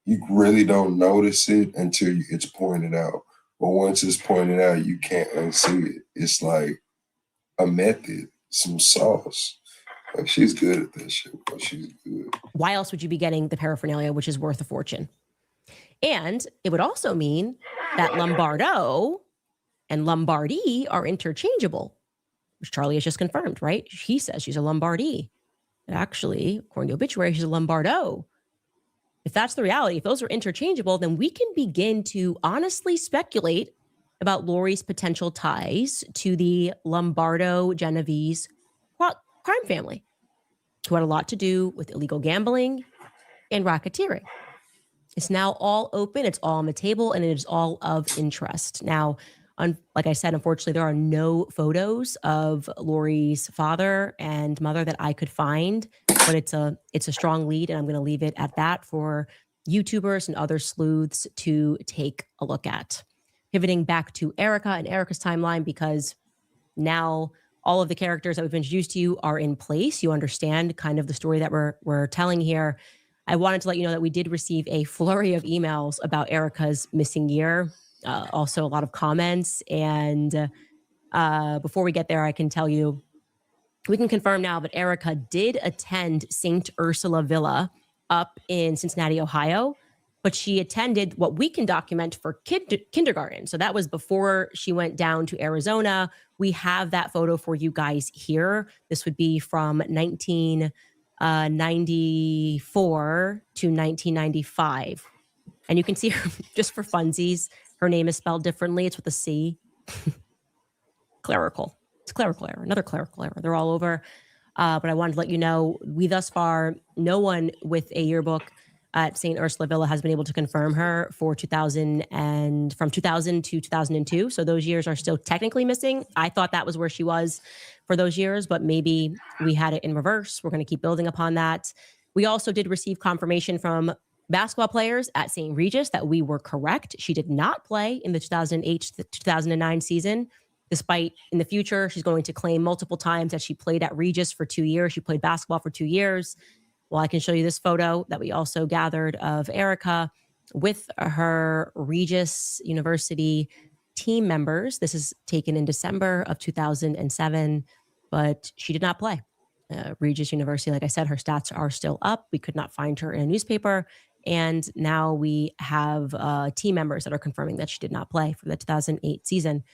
You really don't notice it until it's pointed out. But once it's pointed out, you can't unsee it. It's like a method, some sauce. Like, she's good at that shit, but she's good. Why else would you be getting the paraphernalia, which is worth a fortune? And it would also mean that Lombardo and Lombardi are interchangeable, which Charlie has just confirmed, right? He says she's a Lombardi. But actually, according to obituary, she's a Lombardo. If that's the reality, if those are interchangeable, then we can begin to honestly speculate about Lori's potential ties to the Lombardo Genovese crime family, who had a lot to do with illegal gambling and racketeering. It's now all open, it's all on the table, and it is all of interest. Now, like I said, unfortunately, there are no photos of Lori's father and mother that I could find, but it's a strong lead, and I'm going to leave it at that for YouTubers and other sleuths to take a look at. Pivoting back to Erica and Erica's timeline, because now all of the characters that we've introduced to you are in place. You understand kind of the story that we're telling here. I wanted to let you know that we did receive a flurry of emails about Erica's missing year. Also a lot of comments. And before we get there, I can tell you, we can confirm now that Erica did attend St. Ursula Villa up in Cincinnati, Ohio. but she attended what we can document for kindergarten. So that was before she went down to Arizona. We have that photo for you guys here. This would be from 1994 to 1995. And you can see her, just for funsies, her name is spelled differently. It's with a C. Clerical. It's clerical error, another clerical error. They're all over. But I wanted to let you know, we thus far, no one with a yearbook at St. Ursula Villa has been able to confirm her for 2000 and from 2000 to 2002. So those years are still technically missing. I thought that was where she was for those years, but maybe we had it in reverse. We're going to keep building upon that. We also did receive confirmation from basketball players at St. Regis that we were correct. She did not play in the 2008 to 2009 season. Despite in the future, she's going to claim multiple times that she played at Regis for 2 years. She played basketball for 2 years. Well, I can show you this photo that we also gathered of Erica with her Regis University team members. This is taken in December of 2007, but she did not play. Regis University, like I said, her stats are still up. We could not find her in a newspaper. And now we have team members that are confirming that she did not play for the 2008 season.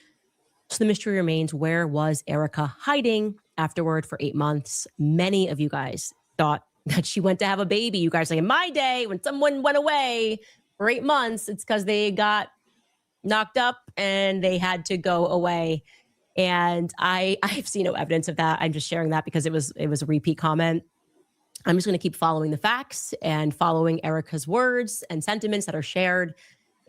So the mystery remains, where was Erica hiding afterward for 8 months? Many of you guys thought that she went to have a baby. You guys are like, in my day, when someone went away for 8 months, it's because they got knocked up and they had to go away. And I've seen no evidence of that. I'm just sharing that because it was a repeat comment. I'm just going to keep following the facts and following Erica's words and sentiments that are shared.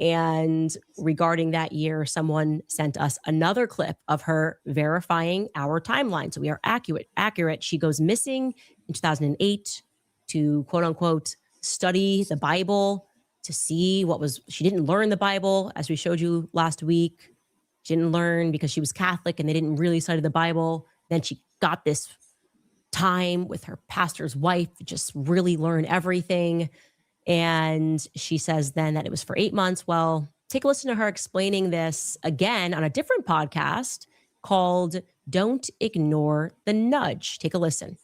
And regarding that year, someone sent us another clip of her verifying our timeline. So we are accurate. She goes missing in 2008 to, quote unquote, study the Bible, to see she didn't learn the Bible, as we showed you last week. She didn't learn because she was Catholic and they didn't really study the Bible. Then she got this time with her pastor's wife to just really learn everything. And she says then that it was for 8 months. Well, take a listen to her explaining this again on a different podcast called Don't Ignore the Nudge. Take a listen.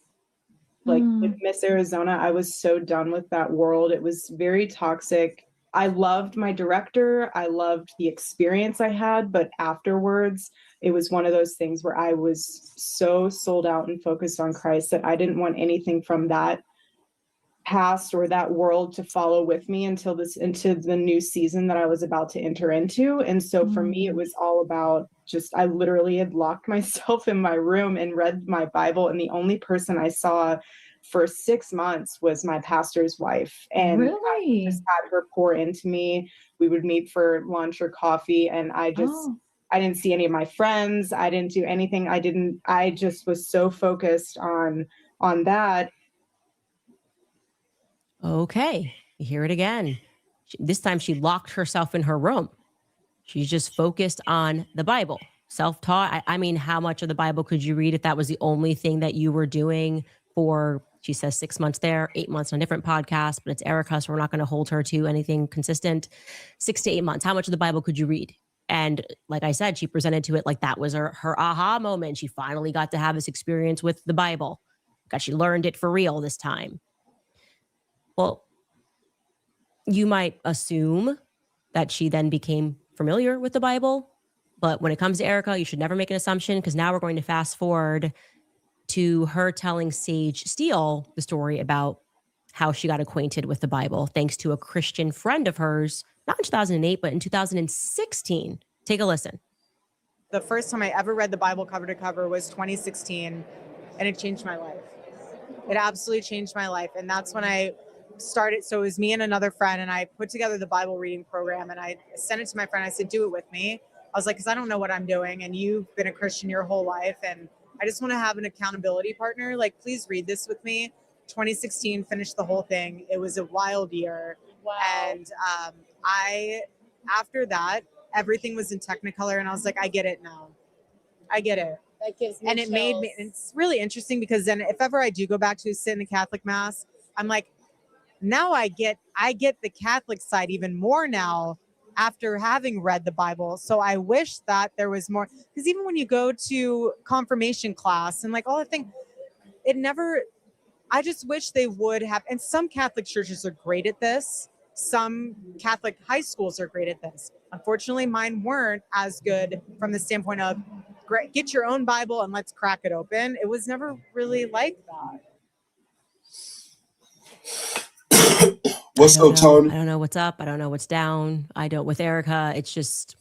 Like with Miss Arizona, I was so done with that world. It was very toxic. I loved my director. I loved the experience I had, but afterwards, it was one of those things where I was so sold out and focused on Christ that I didn't want anything from that past or that world to follow with me into the new season that I was about to enter into. And so for me, it was all about I literally had locked myself in my room and read my Bible. And the only person I saw for 6 months was my pastor's wife. And I just had her pour into me. We would meet for lunch or coffee. And I didn't see any of my friends. I didn't do anything. I just was so focused on that. Okay, you hear it again. This time she locked herself in her room. She's just focused on the Bible. Self-taught. I mean, how much of the Bible could you read if that was the only thing that you were doing for, she says, 6 months there, 8 months on a different podcast, but it's Erica, so we're not going to hold her to anything consistent. 6 to 8 months. How much of the Bible could you read? And like I said, she presented to it like that was her aha moment. She finally got to have this experience with the Bible. God, she learned it for real this time. Well, you might assume that she then became familiar with the Bible, but when it comes to Erica, you should never make an assumption, because now we're going to fast forward to her telling Sage Steele the story about how she got acquainted with the Bible thanks to a Christian friend of hers, not in 2008, but in 2016. Take a listen. The first time I ever read the Bible cover to cover was 2016, and it changed my life. It absolutely changed my life. And that's when I started. So it was me and another friend, and I put together the Bible reading program, and I sent it to my friend. I said, do it with me. I was like, because I don't know what I'm doing, and you've been a Christian your whole life, and I just want to have an accountability partner. Like, please read this with me. 2016, finished the whole thing. It was a wild year. Wow. And after that, everything was in Technicolor, and I was like, I get it now. I get it. That gives me and it chills. made me, and it's really interesting, because then if ever I do go back to sit in the Catholic Mass, I'm like, now I get the Catholic side even more now after having read the Bible. So I wish that there was more, because even when you go to confirmation class and like all the things, I just wish they would have, and some Catholic churches are great at this. some Catholic high schools are great at this. Unfortunately, mine weren't as good from the standpoint of get your own Bible and let's crack it open. It was never really like that. What's up, Tony? I don't know what's up. I don't know what's down. I don't with Erica. It's just,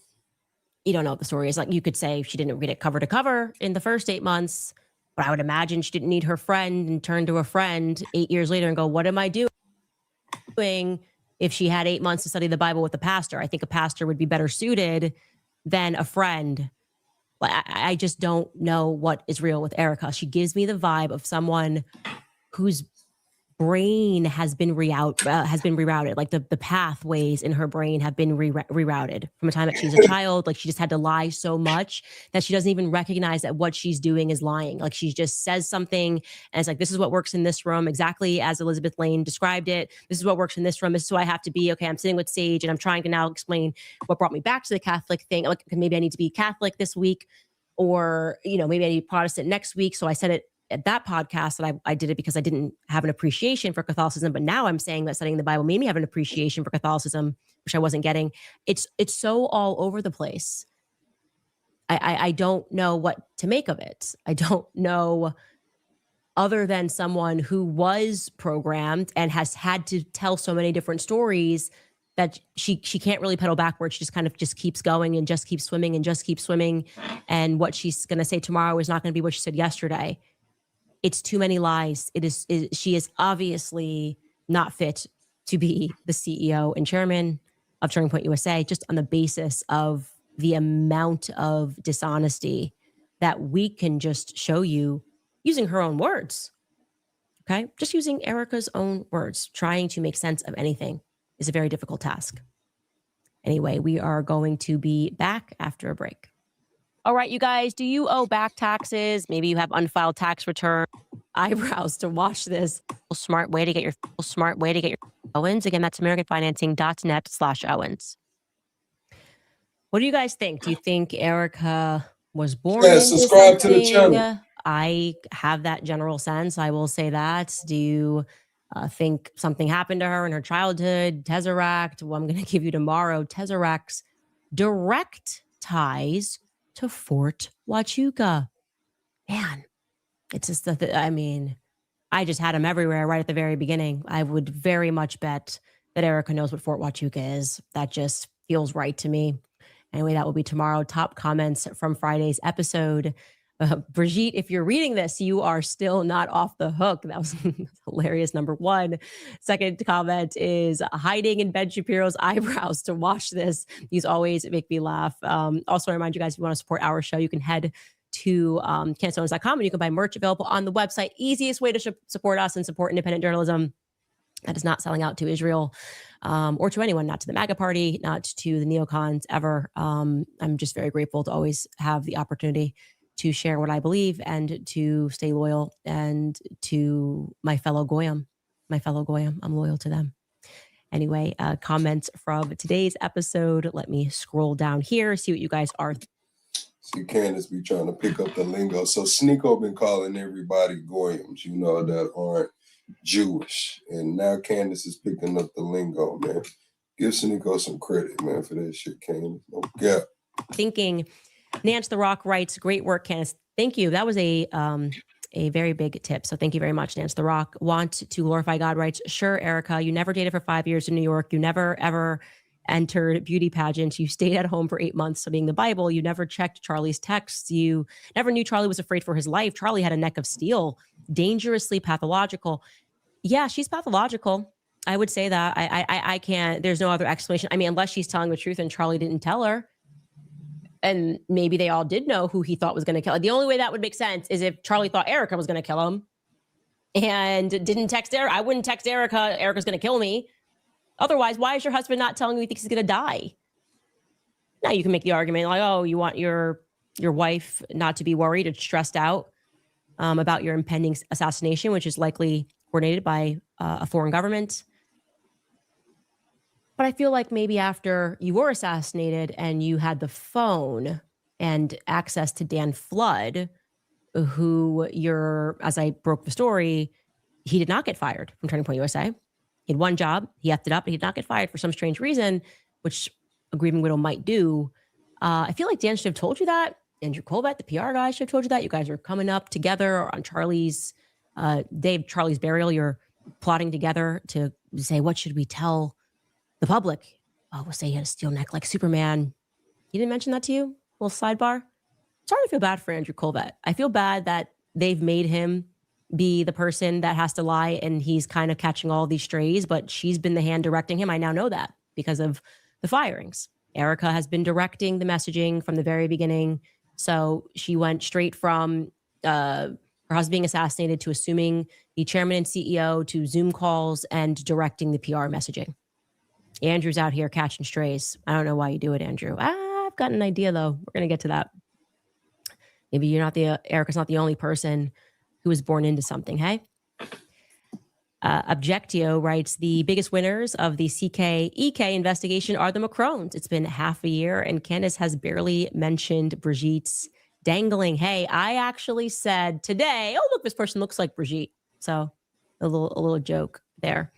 you don't know what the story is. Like, you could say she didn't read it cover to cover in the first 8 months, but I would imagine she didn't need her friend and turn to a friend 8 years later and go, what am I doing? If she had 8 months to study the Bible with a pastor, I think a pastor would be better suited than a friend. I just don't know what is real with Erica. She gives me the vibe of someone whose brain has been rerouted. Like the pathways in her brain have been rerouted from the time that she's a child. Like, she just had to lie so much that she doesn't even recognize that what she's doing is lying. Like, she just says something and it's like, this is what works in this room, exactly as Elizabeth Lane described it. This is what works in this room. This is who I have to be. Okay, I'm sitting with Sage and I'm trying to now explain what brought me back to the Catholic thing. Like, maybe I need to be Catholic this week, or, maybe I need Protestant next week. So I said it at that podcast that I did it because I didn't have an appreciation for Catholicism. But now I'm saying that studying the Bible made me have an appreciation for Catholicism, which I wasn't getting. It's so all over the place. I don't know what to make of it. I don't know, other than someone who was programmed and has had to tell so many different stories that she can't really pedal backwards. She just kind of just keeps going and just keeps swimming and just keeps swimming. And what she's going to say tomorrow is not going to be what she said yesterday. It's too many lies. She is obviously not fit to be the CEO and chairman of Turning Point USA, just on the basis of the amount of dishonesty that we can just show you using her own words. Okay? Just using Erica's own words, trying to make sense of anything is a very difficult task. Anyway, we are going to be back after a break. All right, you guys, do you owe back taxes? Maybe you have unfiled tax return, eyebrows to wash this. Smart way to get your Owens. Again, that's americanfinancing.net/Owens. What do you guys think? Do you think Erica was born into subscribe to the something? channel. I have that general sense. I will say that. Do you think something happened to her in her childhood? Tesseract. Well, I'm going to give you tomorrow Tesseract's direct ties to Fort Huachuca. Man, it's just I just had them everywhere right at the very beginning. I would very much bet that Erica knows what Fort Huachuca is. That just feels right to me. Anyway, that will be tomorrow. Top comments from Friday's episode. Brigitte, if you're reading this, you are still not off the hook. That was hilarious, number one. Second comment is hiding in Ben Shapiro's eyebrows to wash this. These always make me laugh. Also, I remind you guys, if you want to support our show, you can head to CandaceOwens.com and you can buy merch available on the website. Easiest way to support us and support independent journalism that is not selling out to Israel or to anyone, not to the MAGA party, not to the neocons ever. I'm just very grateful to always have the opportunity to share what I believe and to stay loyal and to my fellow Goyim. I'm loyal to them. Anyway, comments from today's episode. Let me scroll down here, see what you guys are. See, Candace be trying to pick up the lingo. So Sneeko been calling everybody Goyams, that aren't Jewish. And now Candace is picking up the lingo, man. Give Sneeko some credit, man, for that shit, Candace. No gap. Thinking, Nance the Rock writes, great work, Candace. Thank you. That was a very big tip. So thank you very much, Nance the Rock. Want to glorify God writes, sure, Erica, you never dated for 5 years in New York. You never, ever entered beauty pageants. You stayed at home for 8 months studying the Bible. You never checked Charlie's texts. You never knew Charlie was afraid for his life. Charlie had a neck of steel, dangerously pathological. Yeah, she's pathological. I would say that. I can't, there's no other explanation. I mean, unless she's telling the truth and Charlie didn't tell her. And maybe they all did know who he thought was going to kill her. The only way that would make sense is if Charlie thought Erica was going to kill him and didn't text Erica. I wouldn't text Erica, Erica's going to kill me. Otherwise, why is your husband not telling you he thinks he's going to die? Now you can make the argument like, oh, you want your wife not to be worried or stressed out about your impending assassination, which is likely coordinated by a foreign government. But I feel like maybe after you were assassinated and you had the phone and access to Dan Flood, who as I broke the story, he did not get fired from Turning Point USA. He had one job. He effed it up. And he did not get fired for some strange reason, which a grieving widow might do. I feel like Dan should have told you that. Andrew Colbert, the PR guy, should have told you that. You guys are coming up together on Charlie's day of Charlie's burial. You're plotting together to say, what should we tell the public? Oh, we'll say he had a steel neck like Superman. He didn't mention that to you? A little sidebar. Sorry to feel bad for Andrew Colbert. I feel bad that they've made him be the person that has to lie and he's kind of catching all these strays, but she's been the hand directing him. I now know that because of the firings. Erica has been directing the messaging from the very beginning. So she went straight from her husband being assassinated to assuming the chairman and CEO to Zoom calls and directing the PR messaging. Andrew's out here catching strays. I don't know why you do it, Andrew. I've got an idea though. We're going to get to that. Maybe Erica's not the only person who was born into something, hey? Objectio writes, the biggest winners of the CK-EK investigation are the Macrons. It's been half a year and Candace has barely mentioned Brigitte's dangling. Hey, I actually said today, oh, look, this person looks like Brigitte. So a little joke there.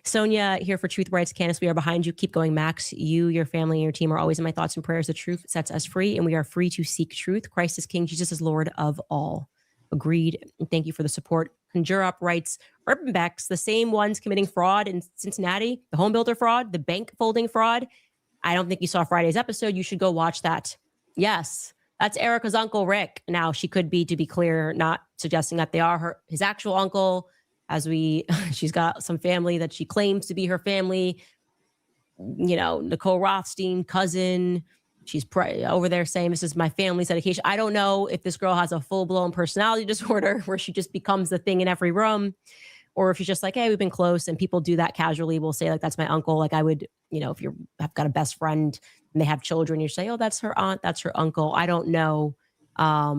Sonia here for Truth writes, Candace, we are behind you. Keep going, Max. You, your family, and your team are always in my thoughts and prayers. The truth sets us free and we are free to seek truth. Christ is King. Jesus is Lord of all. Agreed. And thank you for the support. Conjure Up writes, Urban Becks, the same ones committing fraud in Cincinnati, the home builder fraud, the bank folding fraud. I don't think you saw Friday's episode. You should go watch that. Yes, that's Erica's uncle, Rick. Now, she could be, to be clear, not suggesting that they are his actual uncle, she's got some family that she claims to be her family. You know, Nicole Rothstein, cousin. She's over there saying, this is my family's dedication. I don't know if this girl has a full-blown personality disorder where she just becomes the thing in every room, or if she's just like, hey, we've been close, and people do that casually. We'll say, like, that's my uncle. Like I would, you know, if I've got a best friend and they have children, you say, oh, that's her aunt, that's her uncle. I don't know. I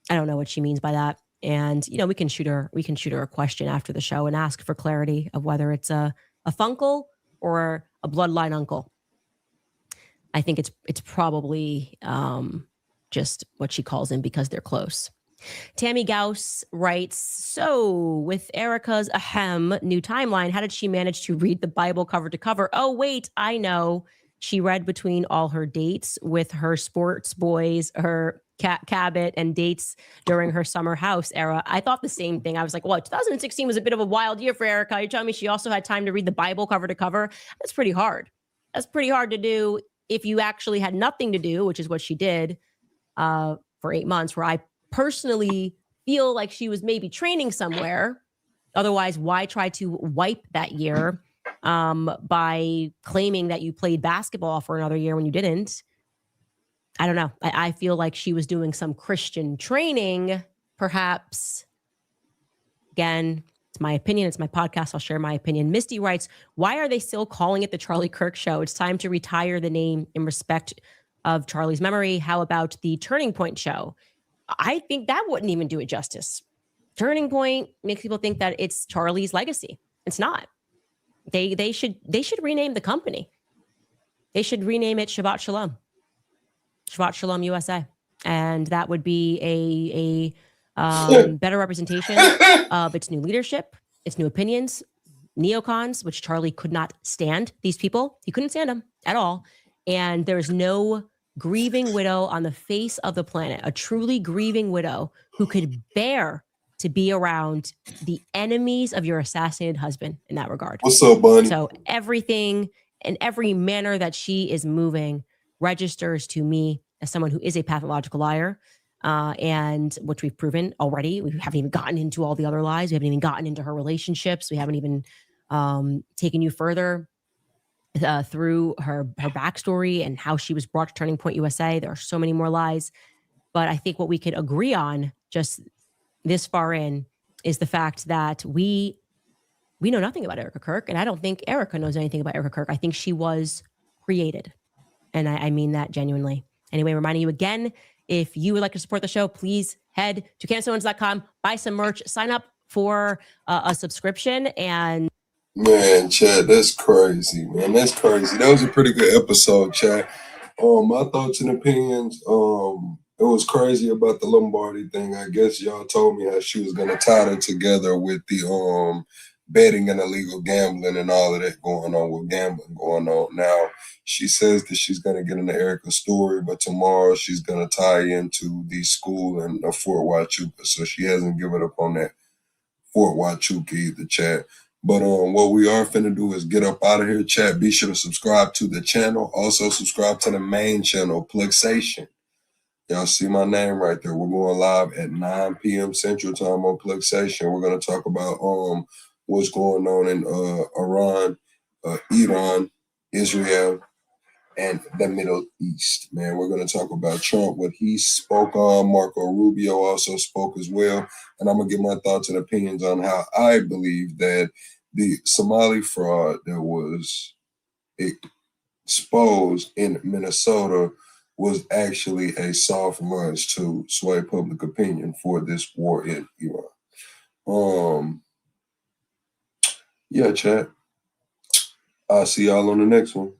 don't know what she means by that. And, you know, we can shoot her a question after the show and ask for clarity of whether it's a funkle or a bloodline uncle. I think it's probably just what she calls him because they're close. Tammy Gauss writes, so with Erica's new timeline, how did she manage to read the Bible cover to cover? Oh, wait, I know. She read between all her dates with her sports boys, her Cabot, and dates during her summer house era. I thought the same thing. I was like, well, 2016 was a bit of a wild year for Erica. You're telling me she also had time to read the Bible cover to cover? That's pretty hard. That's pretty hard to do if you actually had nothing to do, which is what she did for 8 months, where I personally feel like she was maybe training somewhere. Otherwise, why try to wipe that year by claiming that you played basketball for another year when you didn't? I don't know. I feel like she was doing some Christian training, perhaps. Again, it's my opinion. It's my podcast. I'll share my opinion. Misty writes, why are they still calling it the Charlie Kirk Show? It's time to retire the name in respect of Charlie's memory. How about the Turning Point Show? I think that wouldn't even do it justice. Turning Point makes people think that it's Charlie's legacy. It's not. They should rename the company. They should rename it Shabbat Shalom. Shabbat Shalom USA. And that would be a better representation of its new leadership, its new opinions, neocons, which Charlie could not stand. These people, he couldn't stand them at all. And there's no grieving widow on the face of the planet, a truly grieving widow who could bear to be around the enemies of your assassinated husband in that regard. What's up, Bunny? So everything and every manner that she is moving registers to me as someone who is a pathological liar, and which we've proven already. We haven't even gotten into all the other lies. We haven't even gotten into her relationships. We haven't even taken you further through her backstory and how she was brought to Turning Point USA. There are so many more lies. But I think what we could agree on just this far in is the fact that we know nothing about Erica Kirk, and I don't think Erica knows anything about Erica Kirk. I think she was created, and I mean that genuinely. Anyway, reminding you again, if you would like to support the show, please head to CandaceOwens.com, buy some merch, sign up for a subscription, and Man, Chad, that's crazy, man. That's crazy. That was a pretty good episode, Chad. My thoughts and opinions. It was crazy about the Lombardi thing. I guess y'all told me how she was gonna tie it together with betting and illegal gambling and all of that going on with gambling going on. Now, she says that she's going to get into Erica's story, but tomorrow she's going to tie into the school in Fort Huachuca. So she hasn't given up on that Fort Huachuca either, chat. But what we are finna do is get up out of here, chat. Be sure to subscribe to the channel. Also subscribe to the main channel, Plexation. Y'all see my name right there. We're going live at 9 p.m. Central Time on Plexation. We're going to talk about what's going on in Iran, Israel, and the Middle East. Man, we're going to talk about Trump, what he spoke on. Marco Rubio also spoke as well. And I'm going to give my thoughts and opinions on how I believe that the Somali fraud that was exposed in Minnesota was actually a soft launch to sway public opinion for this war in Iran. Yeah, chat. I'll see y'all on the next one.